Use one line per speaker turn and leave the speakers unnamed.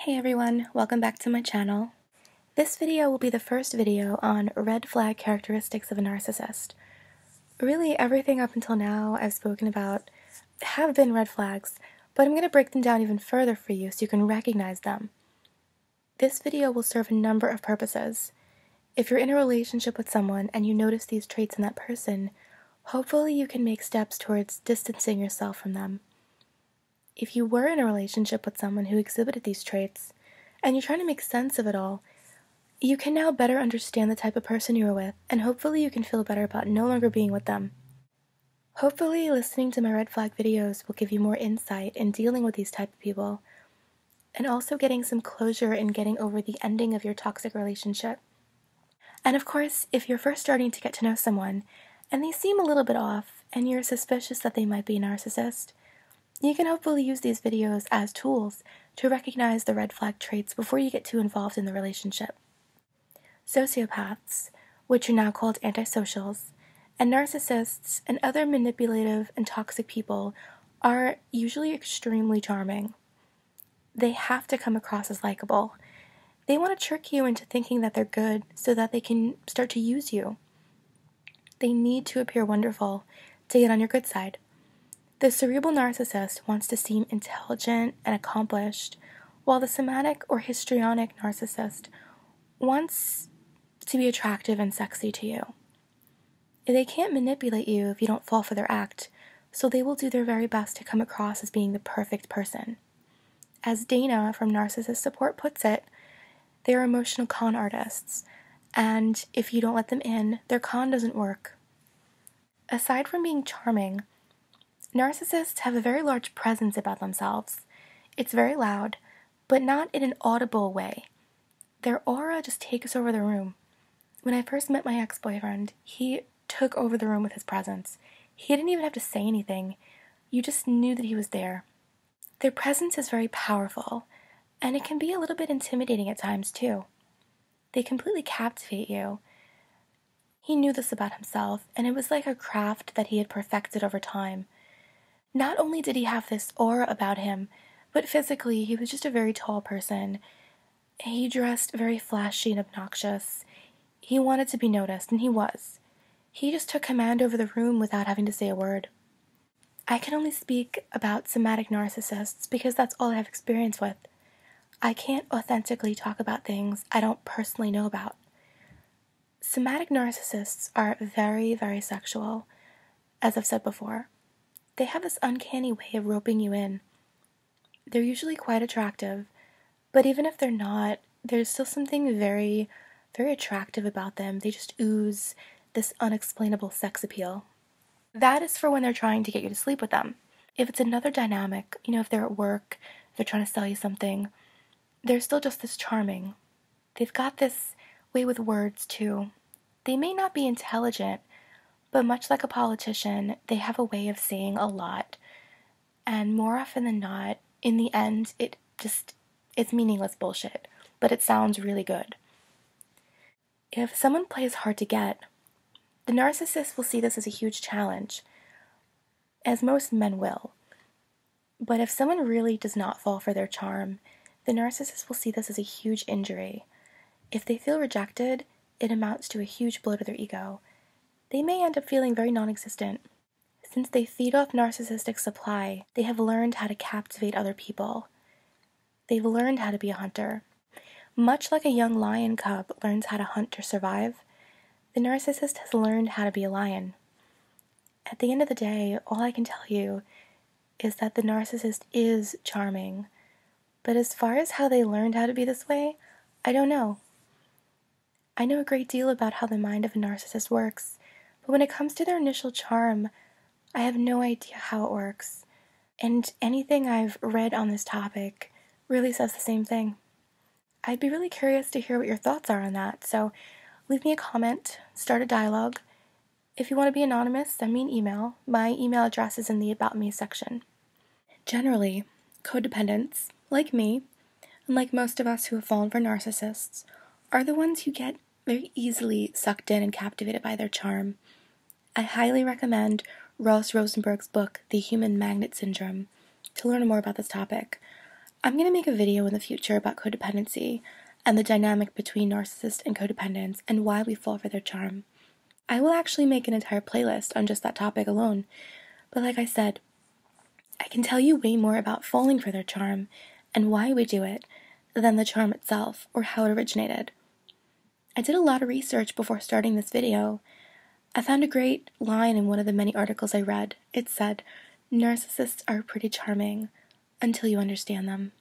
Hey everyone, welcome back to my channel. This video will be the first video on red flag characteristics of a narcissist. Really, everything up until now I've spoken about have been red flags, but I'm going to break them down even further for you so you can recognize them. This video will serve a number of purposes. If you're in a relationship with someone and you notice these traits in that person, hopefully you can make steps towards distancing yourself from them. If you were in a relationship with someone who exhibited these traits, and you're trying to make sense of it all, you can now better understand the type of person you are with, and hopefully you can feel better about no longer being with them. Hopefully listening to my red flag videos will give you more insight in dealing with these type of people, and also getting some closure in getting over the ending of your toxic relationship. And of course, if you're first starting to get to know someone, and they seem a little bit off, and you're suspicious that they might be a narcissist, you can hopefully use these videos as tools to recognize the red flag traits before you get too involved in the relationship. Sociopaths, which are now called antisocials, and narcissists and other manipulative and toxic people are usually extremely charming. They have to come across as likable. They want to trick you into thinking that they're good so that they can start to use you. They need to appear wonderful to get on your good side. The cerebral narcissist wants to seem intelligent and accomplished, while the somatic or histrionic narcissist wants to be attractive and sexy to you. They can't manipulate you if you don't fall for their act, so they will do their very best to come across as being the perfect person. As Dana from Narcissist Support puts it, they are emotional con artists, and if you don't let them in, their con doesn't work. Aside from being charming, narcissists have a very large presence about themselves. It's very loud, but not in an audible way. Their aura just takes over the room. When I first met my ex-boyfriend, he took over the room with his presence. He didn't even have to say anything. You just knew that he was there. Their presence is very powerful, and it can be a little bit intimidating at times too. They completely captivate you. He knew this about himself, and it was like a craft that he had perfected over time. Not only did he have this aura about him, but physically he was just a very tall person. He dressed very flashy and obnoxious. He wanted to be noticed, and he was. He just took command over the room without having to say a word. I can only speak about somatic narcissists because that's all I have experience with. I can't authentically talk about things I don't personally know about. Somatic narcissists are very, very sexual, as I've said before. They have this uncanny way of roping you in. They're usually quite attractive, but even if they're not, there's still something very, very attractive about them. They just ooze this unexplainable sex appeal. That is for when they're trying to get you to sleep with them. If it's another dynamic, if they're at work, if they're trying to sell you something, they're still just this charming. They've got this way with words too. They may not be intelligent, but much like a politician, they have a way of saying a lot. And more often than not, in the end, it's meaningless bullshit, but it sounds really good. If someone plays hard to get, the narcissist will see this as a huge challenge, as most men will. But if someone really does not fall for their charm, the narcissist will see this as a huge injury. If they feel rejected, it amounts to a huge blow to their ego. They may end up feeling very non-existent. Since they feed off narcissistic supply, they have learned how to captivate other people. They've learned how to be a hunter. Much like a young lion cub learns how to hunt to survive, the narcissist has learned how to be a lion. At the end of the day, all I can tell you is that the narcissist is charming. But as far as how they learned how to be this way, I don't know. I know a great deal about how the mind of a narcissist works, but when it comes to their initial charm, I have no idea how it works. And anything I've read on this topic really says the same thing. I'd be really curious to hear what your thoughts are on that, so leave me a comment, start a dialogue. If you want to be anonymous, send me an email. My email address is in the About Me section. Generally, codependents, like me, and like most of us who have fallen for narcissists, are the ones who get very easily sucked in and captivated by their charm. I highly recommend Ross Rosenberg's book, The Human Magnet Syndrome, to learn more about this topic. I'm going to make a video in the future about codependency and the dynamic between narcissists and codependents and why we fall for their charm. I will actually make an entire playlist on just that topic alone, but like I said, I can tell you way more about falling for their charm and why we do it than the charm itself or how it originated. I did a lot of research before starting this video. I found a great line in one of the many articles I read. It said, "Narcissists are pretty charming until you understand them."